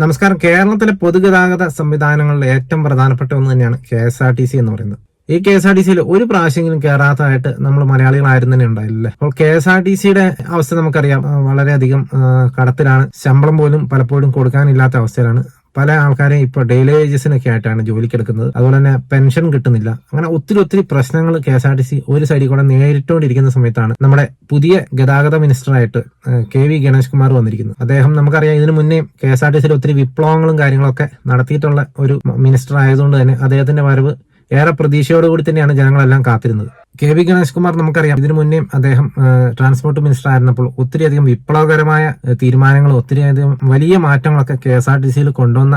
നമസ്കാരം. കേരളത്തിലെ പൊതുഗതാഗത സംവിധാനങ്ങളിൽ ഏറ്റവും പ്രധാനപ്പെട്ട ഒന്ന് തന്നെയാണ് KSRTC എന്ന് പറയുന്നത്. ഈ KSRTCയിൽ ഒരു പ്രാവശ്യമെങ്കിലും കയറാത്തതായിട്ട് നമ്മൾ മലയാളികളാരും തന്നെ ഉണ്ടായില്ലേ. അപ്പോൾ KSRTCയുടെ അവസ്ഥ നമുക്കറിയാം, വളരെയധികം കടത്തിലാണ്. ശമ്പളം പോലും പലപ്പോഴും കൊടുക്കാനില്ലാത്ത അവസ്ഥയിലാണ്. പല ആൾക്കാരെയും ഇപ്പൊ ഡെയിലി വേജസിനൊക്കെ ആയിട്ടാണ് ജോലിക്കെടുക്കുന്നത്. അതുപോലെ തന്നെ പെൻഷൻ കിട്ടുന്നില്ല. അങ്ങനെ ഒത്തിരി പ്രശ്നങ്ങൾ KSRTC ഒരു സൈഡിൽ കൂടെ നേരിട്ടുകൊണ്ടിരിക്കുന്ന സമയത്താണ് നമ്മുടെ പുതിയ ഗതാഗത മിനിസ്റ്ററായിട്ട് KV ഗണേഷ് കുമാർ വന്നിരിക്കുന്നത്. അദ്ദേഹം നമുക്കറിയാം, ഇതിനു മുന്നേ KSRTCയിൽ ഒത്തിരി വിപ്ലവങ്ങളും കാര്യങ്ങളൊക്കെ നടത്തിയിട്ടുള്ള ഒരു മിനിസ്റ്റർ ആയതുകൊണ്ട് തന്നെ അദ്ദേഹത്തിന്റെ വരവ് ഏറെ പ്രതീക്ഷയോടുകൂടി തന്നെയാണ് ജനങ്ങളെല്ലാം കാത്തിരുന്നത്. KV ഗണേഷ് കുമാർ നമുക്കറിയാം, ഇതിനു മുന്നേ അദ്ദേഹം ട്രാൻസ്പോർട്ട് അധികം ആയിരുന്നപ്പോൾ ഒത്തിരിയധികം വിപ്ലവകരമായ തീരുമാനങ്ങളും ഒത്തിരിയധികം വലിയ മാറ്റങ്ങളൊക്കെ KSRTCയിൽ കൊണ്ടുവന്ന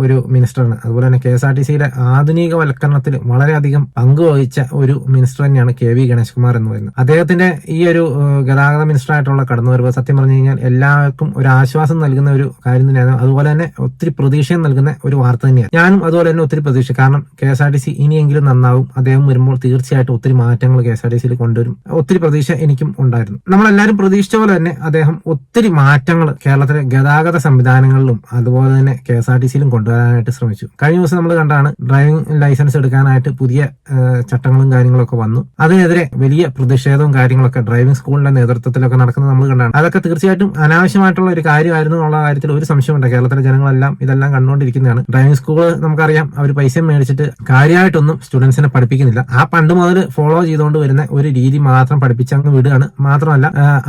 ഒരു മിനിസ്റ്ററാണ്. അതുപോലെ തന്നെ KSRTCയുടെ ആധുനികവൽക്കരണത്തിൽ വളരെയധികം പങ്കുവഹിച്ച ഒരു മിനിസ്റ്റർ തന്നെയാണ് KV ഗണേഷ് കുമാർ എന്ന് പറയുന്നത്. അദ്ദേഹത്തിന്റെ ഈ ഒരു ഗതാഗത മിനിസ്റ്ററായിട്ടുള്ള കടന്നുവരവ് സത്യം പറഞ്ഞു കഴിഞ്ഞാൽ എല്ലാവർക്കും ഒരു ആശ്വാസം നൽകുന്ന ഒരു കാര്യം തന്നെയാണ്. അതുപോലെ തന്നെ ഒത്തിരി പ്രതീക്ഷയും നൽകുന്ന ഒരു വാർത്ത തന്നെയാണ്. ഞാനും അതുപോലെ തന്നെ ഒത്തിരി പ്രതീക്ഷ, കാരണം KSRTC ഇനിയെങ്കിലും നന്നാവും. അദ്ദേഹം വരുമ്പോൾ തീർച്ചയായിട്ടും ഒത്തിരി മാറ്റങ്ങൾ KSRTCയിൽ കൊണ്ടുവരും. ഒത്തിരി പ്രതീക്ഷ എനിക്കും ഉണ്ടായിരുന്നു. നമ്മളെല്ലാവരും പ്രതീക്ഷിച്ച പോലെ തന്നെ അദ്ദേഹം ഒത്തിരി മാറ്റങ്ങൾ കേരളത്തിലെ ഗതാഗത സംവിധാനങ്ങളിലും അതുപോലെ തന്നെ KSRTCയിലും കൊണ്ടുവരാനായിട്ട് ശ്രമിച്ചു. കഴിഞ്ഞ ദിവസം നമ്മൾ കണ്ടാണ് ഡ്രൈവിംഗ് ലൈസൻസ് എടുക്കാനായിട്ട് പുതിയ ചട്ടങ്ങളും കാര്യങ്ങളൊക്കെ വന്നു. അതിനെതിരെ വലിയ പ്രതിഷേധവും കാര്യങ്ങളൊക്കെ ഡ്രൈവിംഗ് സ്കൂളിന്റെ നേതൃത്വത്തിലൊക്കെ നടക്കുന്നത് നമ്മൾ കണ്ടാണ്. അതൊക്കെ തീർച്ചയായിട്ടും അനാവശ്യമായിട്ടുള്ള ഒരു കാര്യമായിരുന്നു എന്നുള്ള കാര്യത്തിൽ ഒരു സംശയമുണ്ട്. കേരളത്തിലെ ജനങ്ങളെല്ലാം ഇതെല്ലാം കണ്ടുകൊണ്ടിരിക്കുന്നതാണ്. ഡ്രൈവിംഗ് സ്കൂൾ നമുക്കറിയാം, അവർ പൈസ മേടിച്ചിട്ട് കാര്യമായിട്ടൊന്നും സ്റ്റുഡൻസിനെ പഠിപ്പിക്കുന്നില്ല. ആ പണ്ട് മുതൽ ഫോളോ ചെയ്തുകൊണ്ട് വരുന്ന ഒരു രീതി മാത്രം പഠിപ്പിച്ചങ്ങ് വിടുകയാണ്. മാത്രമല്ല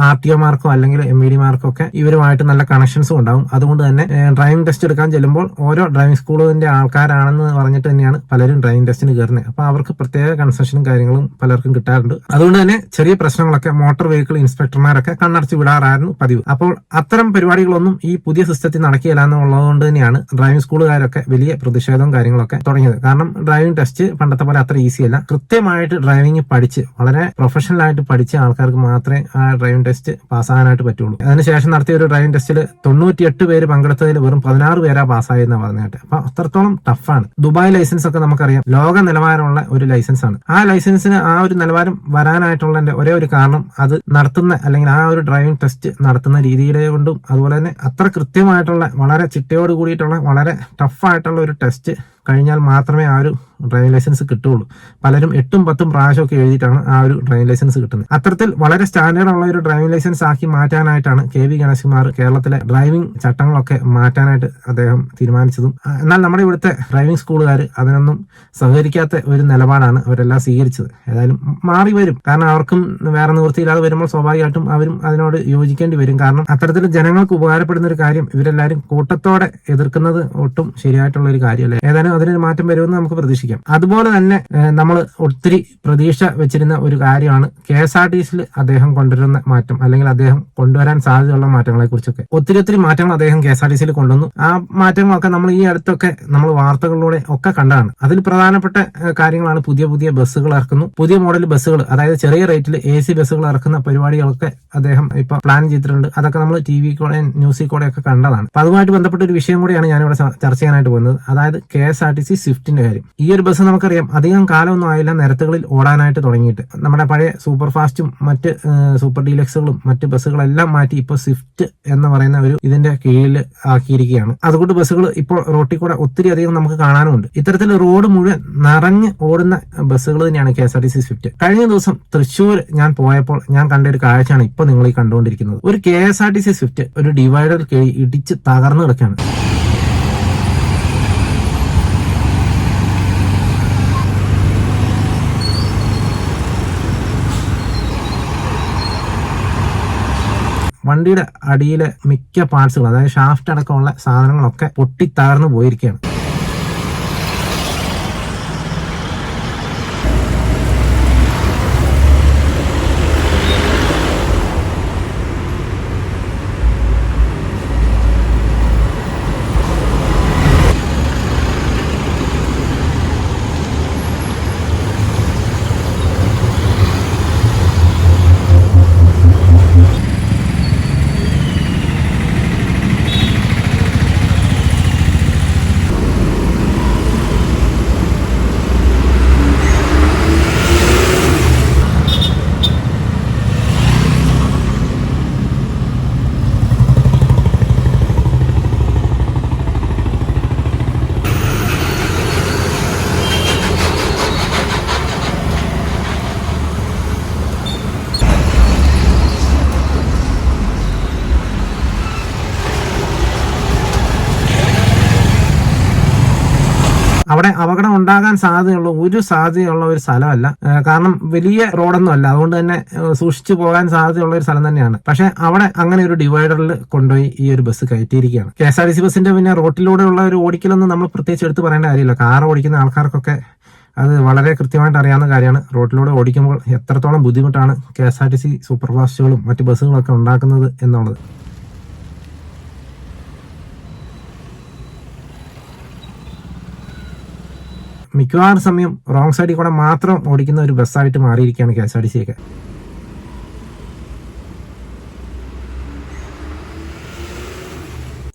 RTO മാർക്കോ അല്ലെങ്കിൽ MVD മാർക്കോ ഒക്കെ ഇവരുമായിട്ട് നല്ല കണക്ഷൻസും ഉണ്ടാവും. അതുകൊണ്ട് തന്നെ ഡ്രൈവിംഗ് ടെസ്റ്റ് എടുക്കാൻ ചെല്ലുമ്പോൾ ഓരോ ഡ്രൈവിംഗ് സ്കൂളിന്റെ ആൾക്കാരാണെന്ന് പറഞ്ഞിട്ട് തന്നെയാണ് പലരും ഡ്രൈവിംഗ് ടെസ്റ്റിന് കയറുന്നത്. അപ്പൊ അവർക്ക് പ്രത്യേക കൺസെഷനും കാര്യങ്ങളും പലർക്കും കിട്ടാറുണ്ട്. അതുകൊണ്ട് തന്നെ ചെറിയ പ്രശ്നങ്ങളൊക്കെ മോട്ടോർ വെഹിക്കിൾ ഇൻസ്പെക്ടർമാരൊക്കെ കണ്ണടച്ച് വിടാറായിരുന്നു പതിവ്. അപ്പോൾ അത്തരം പരിപാടികളൊന്നും ഈ പുതിയ സിസ്റ്റത്തിൽ നടക്കില്ല എന്നുള്ളതുകൊണ്ട് തന്നെയാണ് ഡ്രൈവിംഗ് സ്കൂളുകാരൊക്കെ വലിയ പ്രതിഷേധവും കാര്യങ്ങളൊക്കെ തുടങ്ങിയത്. കാരണം ഡ്രൈവിംഗ് ടെസ്റ്റ് പണ്ടത്തെ പോലെ അത്ര ഈസി അല്ല. കൃത്യമായിട്ട് ഡ്രൈവിംഗ് പഠിച്ച് വളരെ പ്രൊഫഷണൽ ആയിട്ട് പഠിച്ച ആൾക്കാർക്ക് മാത്രമേ ആ ഡ്രൈവിംഗ് ടെസ്റ്റ് പാസ്സാകാനായിട്ട് പറ്റുള്ളൂ. അതിനുശേഷം നടത്തിയ ഒരു ഡ്രൈവിംഗ് ടെസ്റ്റിൽ 98 പേര് പങ്കെടുത്തതിൽ വെറും 16 പേരാ പാസ്സായെന്ന് പറഞ്ഞിട്ട്. അപ്പൊ അത്രത്തോളം ടഫാണ്. ദുബായ് ലൈസൻസ് ഒക്കെ നമുക്കറിയാം, ലോക നിലവാരമുള്ള ഒരു ലൈസൻസ് ആണ്. ആ ലൈസൻസിന് ആ ഒരു നിലവാരം വരാനായിട്ടുള്ള ഒരേ ഒരു കാരണം അത് നടത്തുന്ന അല്ലെങ്കിൽ ആ ഒരു ഡ്രൈവിംഗ് ടെസ്റ്റ് നടത്തുന്ന രീതിയിലെ കൊണ്ടും അതുപോലെ തന്നെ അത്ര കൃത്യമായിട്ടുള്ള വളരെ ചിട്ടയോട് കൂടിയിട്ടുള്ള വളരെ ടഫായിട്ടുള്ള ഒരു ടെസ്റ്റ് കഴിഞ്ഞാൽ മാത്രമേ ആ ഒരു ഡ്രൈവിംഗ് ലൈസൻസ് കിട്ടുള്ളൂ. പലരും 8ഉം 10ഉം പ്രാവശ്യമൊക്കെ എഴുതിയിട്ടാണ് ആ ഒരു ഡ്രൈവിംഗ് ലൈസൻസ് കിട്ടുന്നത്. അത്തരത്തിൽ വളരെ സ്റ്റാൻഡേർഡ് ഉള്ള ഒരു ഡ്രൈവിംഗ് ലൈസൻസ് ആക്കി മാറ്റാനായിട്ടാണ് KV ഗണേഷ് കുമാർ കേരളത്തിലെ ഡ്രൈവിംഗ് ചട്ടങ്ങളൊക്കെ മാറ്റാനായിട്ട് അദ്ദേഹം തീരുമാനിച്ചതും. എന്നാൽ നമ്മുടെ ഇവിടുത്തെ ഡ്രൈവിംഗ് സ്കൂളുകാർ അതിനൊന്നും സഹകരിക്കാത്ത ഒരു നിലപാടാണ് അവരെല്ലാം സ്വീകരിച്ചത്. ഏതായാലും മാറി വരും, കാരണം അവർക്കും വേറെ നിവൃത്തിയില്ലാതെ വരുമ്പോൾ സ്വാഭാവികമായിട്ടും അവരും അതിനോട് യോജിക്കേണ്ടി വരും. കാരണം അത്തരത്തിൽ ജനങ്ങൾക്ക് ഉപകാരപ്പെടുന്ന ഒരു കാര്യം ഇവരെല്ലാവരും കൂട്ടത്തോടെ എതിർക്കുന്നത് ഒട്ടും ശരിയായിട്ടുള്ള ഒരു കാര്യമല്ല. ഏതായാലും അതിനൊരു മാറ്റം വരുമെന്ന് നമുക്ക് പ്രതീക്ഷിക്കാം. അതുപോലെ തന്നെ നമ്മൾ ഒത്തിരി പ്രതീക്ഷ വെച്ചിരുന്ന ഒരു കാര്യമാണ് KSRTCയിൽ അദ്ദേഹം കൊണ്ടുവരുന്ന മാറ്റം അല്ലെങ്കിൽ അദ്ദേഹം കൊണ്ടുവരാൻ സാധ്യതയുള്ള മാറ്റങ്ങളെ കുറിച്ചൊക്കെ. ഒത്തിരി മാറ്റങ്ങൾ അദ്ദേഹം KSRTCയിൽ കൊണ്ടുവന്നു. ആ മാറ്റങ്ങളൊക്കെ നമ്മൾ ഈ അടുത്തൊക്കെ നമ്മൾ വാർത്തകളിലൂടെ ഒക്കെ കണ്ടതാണ്. അതിൽ പ്രധാനപ്പെട്ട കാര്യങ്ങളാണ് പുതിയ ബസ്സുകൾ ഇറക്കുന്നു, പുതിയ മോഡൽ ബസ്സുകൾ, അതായത് ചെറിയ റേറ്റിൽ AC ബസ്സുകൾ ഇറക്കുന്ന പരിപാടികളൊക്കെ അദ്ദേഹം ഇപ്പൊ പ്ലാൻ ചെയ്തിട്ടുണ്ട്. അതൊക്കെ നമ്മൾ TV കൂടെ ന്യൂസിൽ കൂടെ ഒക്കെ കണ്ടതാണ്. അപ്പൊ അതുമായിട്ട് ബന്ധപ്പെട്ട ഒരു വിഷയം കൂടിയാണ് ഞാനിവിടെ ചർച്ച ചെയ്യാനായിട്ട് പോകുന്നത്. അതായത് KSRTC സ്വിഫ്റ്റിന്റെ കാര്യം. ഈ ഒരു ബസ് നമുക്കറിയാം അധികം കാലമൊന്നും ആയില്ല നിരത്തുകളിൽ ഓടാനായിട്ട് തുടങ്ങിയിട്ട്. നമ്മുടെ പഴയ സൂപ്പർ ഫാസ്റ്റും മറ്റ് സൂപ്പർ ഡീലക്സുകളും മറ്റ് ബസ്സുകളെല്ലാം മാറ്റി ഇപ്പോൾ സ്വിഫ്റ്റ് എന്ന് പറയുന്ന ഒരു ഇതിന്റെ കീഴിൽ ആക്കിയിരിക്കുകയാണ്. അതുകൊണ്ട് ബസ്സുകൾ ഇപ്പോൾ റോട്ടിൽ കൂടെ ഒത്തിരി അധികം നമുക്ക് കാണാനുമുണ്ട്. ഇത്തരത്തിൽ റോഡ് മുഴുവൻ നിറഞ്ഞ് ഓടുന്ന ബസ്സുകൾ തന്നെയാണ് KSRTC സ്വിഫ്റ്റ്. കഴിഞ്ഞ ദിവസം തൃശ്ശൂർ ഞാൻ പോയപ്പോൾ ഞാൻ കണ്ട ഒരു കാഴ്ചയാണ് ഇപ്പൊ നിങ്ങൾ ഈ കണ്ടുകൊണ്ടിരിക്കുന്നത്. ഒരു KSRTC സ്വിഫ്റ്റ് ഒരു ഡിവൈഡർ കീഴിൽ ഇടിച്ച് തകർന്നു കിടക്കുകയാണ്. വണ്ടിയുടെ അടിയിലെ മിക്ക പാർട്സുകൾ, അതായത് ഷാഫ്റ്റ് അടക്കമുള്ള സാധനങ്ങളൊക്കെ പൊട്ടി തകർന്നു പോയിരിക്കുകയാണ്. അവിടെ അപകടം ഉണ്ടാകാൻ സാധ്യതയുള്ള ഒരു സ്ഥലമല്ല. കാരണം വലിയ റോഡൊന്നും അല്ല, അതുകൊണ്ട് തന്നെ സൂക്ഷിച്ചു പോകാൻ സാധ്യതയുള്ള ഒരു സ്ഥലം തന്നെയാണ്. പക്ഷെ അവിടെ അങ്ങനെ ഒരു ഡിവൈഡറിൽ കൊണ്ടുപോയി ഈ ഒരു ബസ് കയറ്റിയിരിക്കുകയാണ്. KSRTC ബസിന്റെ പിന്നെ റോട്ടിലൂടെ ഉള്ള ഒരു ഓടിക്കലൊന്നും നമ്മൾ പ്രത്യേകിച്ച് എടുത്ത് പറയേണ്ട കാര്യമില്ല. കാർ ഓടിക്കുന്ന ആൾക്കാർക്കൊക്കെ അത് വളരെ കൃത്യമായിട്ട് അറിയാവുന്ന കാര്യമാണ്. റോട്ടിലൂടെ ഓടിക്കുമ്പോൾ എത്രത്തോളം ബുദ്ധിമുട്ടാണ് KSRTC സൂപ്പർഫാസ്റ്റുകളും മറ്റ് ബസ്സുകളൊക്കെ ഉണ്ടാക്കുന്നത് എന്നുള്ളത്. മിക്കവാറും സമയം റോങ് സൈഡിൽ കൂടെ മാത്രം ഓടിക്കുന്ന ഒരു ബസ്സായിട്ട് മാറിയിരിക്കുകയാണ് KSRTC ഒക്കെ.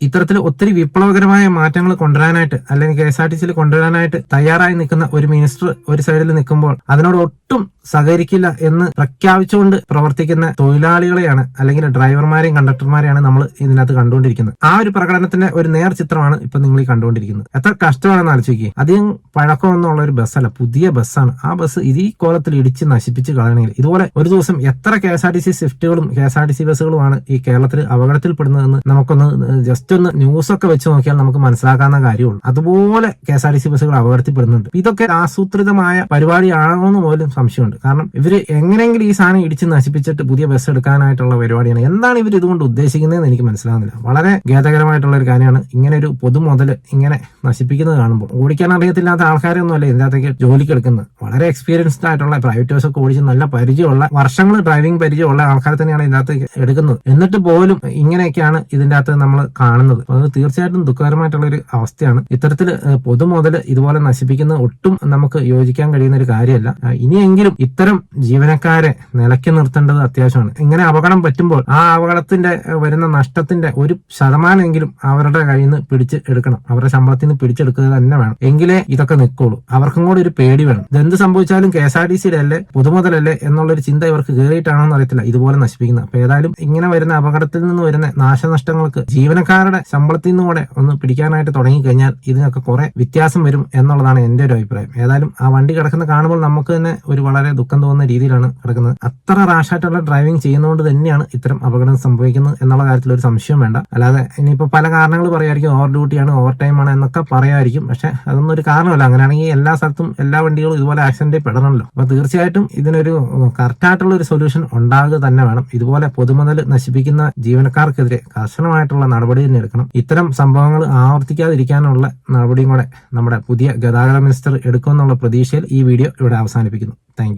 ഇത്തരത്തിൽ ഒത്തിരി വിപ്ലവകരമായ മാറ്റങ്ങൾ കൊണ്ടുവരാനായിട്ട് അല്ലെങ്കിൽ KSRTCയിൽ കൊണ്ടുവരാനായിട്ട് തയ്യാറായി നിൽക്കുന്ന ഒരു മിനിസ്റ്റർ ഒരു സൈഡിൽ നിൽക്കുമ്പോൾ അതിനോട് ഒട്ടും സഹകരിക്കില്ല എന്ന് പ്രഖ്യാപിച്ചുകൊണ്ട് പ്രവർത്തിക്കുന്ന തൊഴിലാളികളെയാണ് അല്ലെങ്കിൽ ഡ്രൈവർമാരെയും കണ്ടക്ടർമാരെയാണ് നമ്മൾ ഇതിനകത്ത് കണ്ടുകൊണ്ടിരിക്കുന്നത്. ആ ഒരു പ്രകടനത്തിന്റെ ഒരു നേർ ചിത്രമാണ് ഇപ്പൊ നിങ്ങൾ ഈ കണ്ടുകൊണ്ടിരിക്കുന്നത്. എത്ര കഷ്ടമാണെന്ന് ആലോചിക്കുക. അധികം പഴക്കമൊന്നുള്ള ഒരു ബസ്സല്ല, പുതിയ ബസ്സാണ്. ആ ബസ് ഈ കോലത്തിൽ ഇടിച്ച് നശിപ്പിച്ച് കളയണമെങ്കിൽ ഇതുപോലെ ഒരു ദിവസം എത്ര KSRTC സ്വിഫ്റ്റുകളും KSRTC ബസ്സുകളുമാണ് ഈ കേരളത്തിൽ അപകടത്തിൽപ്പെടുന്നതെന്ന് നമുക്കൊന്ന് ജസ്റ്റ് ഒന്ന് ന്യൂസൊക്കെ വെച്ച് നോക്കിയാൽ നമുക്ക് മനസ്സിലാക്കാവുന്ന കാര്യമുള്ളൂ. അതുപോലെ KSRTC ബസ്സുകൾ അപകടത്തിൽപ്പെടുന്നുണ്ട്. ഇതൊക്കെ ആസൂത്രിതമായ പരിപാടിയാണോ എന്ന് പോലും സംശയമുണ്ട്. കാരണം ഇവര് എങ്ങനെയെങ്കിലും ഈ സാധനം ഇടിച്ച് നശിപ്പിച്ചിട്ട് പുതിയ ബസ് എടുക്കാനായിട്ടുള്ള പരിപാടിയാണ്. എന്താണ് ഇവർ ഇതുകൊണ്ട് ഉദ്ദേശിക്കുന്നതെന്ന് എനിക്ക് മനസ്സിലാകുന്നില്ല. വളരെ ഖേദകരമായിട്ടുള്ള ഒരു കാര്യമാണ് ഇങ്ങനെ ഒരു പൊതുമുതൽ ഇങ്ങനെ നശിപ്പിക്കുന്നത് കാണുമ്പോൾ. ഓടിക്കാൻ അറിയത്തില്ലാത്ത ആൾക്കാരൊന്നും അല്ല ഇതിനകത്തേക്ക് ജോലിക്ക് എടുക്കുന്നത്. വളരെ എക്സ്പീരിയൻസ്ഡ് ആയിട്ടുള്ള പ്രൈവറ്റ് ബസ് ഒക്കെ ഓടിച്ച് നല്ല പരിചയമുള്ള വർഷങ്ങൾ ഡ്രൈവിംഗ് പരിചയമുള്ള ആൾക്കാർ തന്നെയാണ് ഇതിനകത്ത് എടുക്കുന്നത്. എന്നിട്ട് പോലും ഇങ്ങനെയൊക്കെയാണ് ഇതിന്റെ അകത്ത് നമ്മൾ കാണുന്നത്. അത് തീർച്ചയായിട്ടും ദുഃഖകരമായിട്ടുള്ള ഒരു അവസ്ഥയാണ്. ഇത്തരത്തിൽ പൊതുമുതൽ ഇതുപോലെ നശിപ്പിക്കുന്നത് ഒട്ടും നമുക്ക് യോജിക്കാൻ കഴിയുന്ന ഒരു കാര്യമല്ല. ഇനിയെങ്കിലും ഇത്തരം ജീവനക്കാരെ നിലയ്ക്ക് നിർത്തേണ്ടത് അത്യാവശ്യമാണ്. ഇങ്ങനെ അപകടം പറ്റുമ്പോൾ ആ അപകടത്തിന്റെ വരുന്ന നഷ്ടത്തിന്റെ 1% അവരുടെ കയ്യിൽ നിന്ന് പിടിച്ച് എടുക്കണം. അവരുടെ ശമ്പളത്തിൽ നിന്ന് പിടിച്ചെടുക്കുക തന്നെ വേണം. എങ്കിലേ ഇതൊക്കെ നിൽക്കുള്ളൂ. അവർക്കും കൂടി ഒരു പേടി വേണം. ഇതെന്ത് സംഭവിച്ചാലും KSRTCയുടെ അല്ലേ പൊതുമുതലല്ലേ എന്നുള്ളൊരു ചിന്ത ഇവർക്ക് കയറിയിട്ടാണോ എന്ന് അറിയത്തില്ല ഇതുപോലെ നശിപ്പിക്കുന്നത്. അപ്പൊ ഏതായാലും ഇങ്ങനെ വരുന്ന അപകടത്തിൽ നിന്ന് വരുന്ന നാശനഷ്ടങ്ങൾക്ക് ജീവനക്കാരുടെ ശമ്പളത്തിൽ നിന്ന് കൂടെ ഒന്ന് പിടിക്കാനായിട്ട് തുടങ്ങിക്കഴിഞ്ഞാൽ ഇതിനൊക്കെ കുറെ വ്യത്യാസം വരും എന്നുള്ളതാണ് എന്റെ ഒരു അഭിപ്രായം. ഏതായാലും ആ വണ്ടി കിടക്കുന്ന കാണുമ്പോൾ നമുക്ക് തന്നെ ഒരു വളരെ ദുഃഖം തോന്നുന്ന രീതിയിലാണ് കിടക്കുന്നത്. അത്ര റാഷായിട്ടുള്ള ഡ്രൈവിംഗ് ചെയ്യുന്നതുകൊണ്ട് തന്നെയാണ് ഇത്തരം അപകടം സംഭവിക്കുന്നത് എന്നുള്ള കാര്യത്തിൽ ഒരു സംശയം വേണ്ട. അല്ലാതെ ഇനിയിപ്പോ പല കാരണങ്ങൾ പറയായിരിക്കും, ഓവർ ഡ്യൂട്ടിയാണ്, ഓവർ ടൈം ആണ് എന്നൊക്കെ പറയായിരിക്കും. പക്ഷെ അതൊന്നും ഒരു കാരണമല്ല. അങ്ങനെയാണെങ്കിൽ എല്ലാ സ്ഥലത്തും എല്ലാ വണ്ടികളും ഇതുപോലെ ആക്സിഡന്റിൽ പെടണമല്ലോ. അപ്പൊ തീർച്ചയായിട്ടും ഇതിനൊരു കറക്റ്റായിട്ടുള്ള ഒരു സൊല്യൂഷൻ ഉണ്ടാകുക തന്നെ വേണം. ഇതുപോലെ പൊതുമുതൽ നശിപ്പിക്കുന്ന ജീവനക്കാർക്കെതിരെ കർശനമായിട്ടുള്ള നടപടി തന്നെ എടുക്കണം. ഇത്തരം സംഭവങ്ങൾ ആവർത്തിക്കാതിരിക്കാനുള്ള നടപടിയും കൂടെ നമ്മുടെ പുതിയ ഗതാഗത മിനിസ്റ്റർ എടുക്കുമെന്നുള്ള പ്രതീക്ഷയിൽ ഈ വീഡിയോ ഇവിടെ അവസാനിപ്പിക്കുന്നു. Thank you.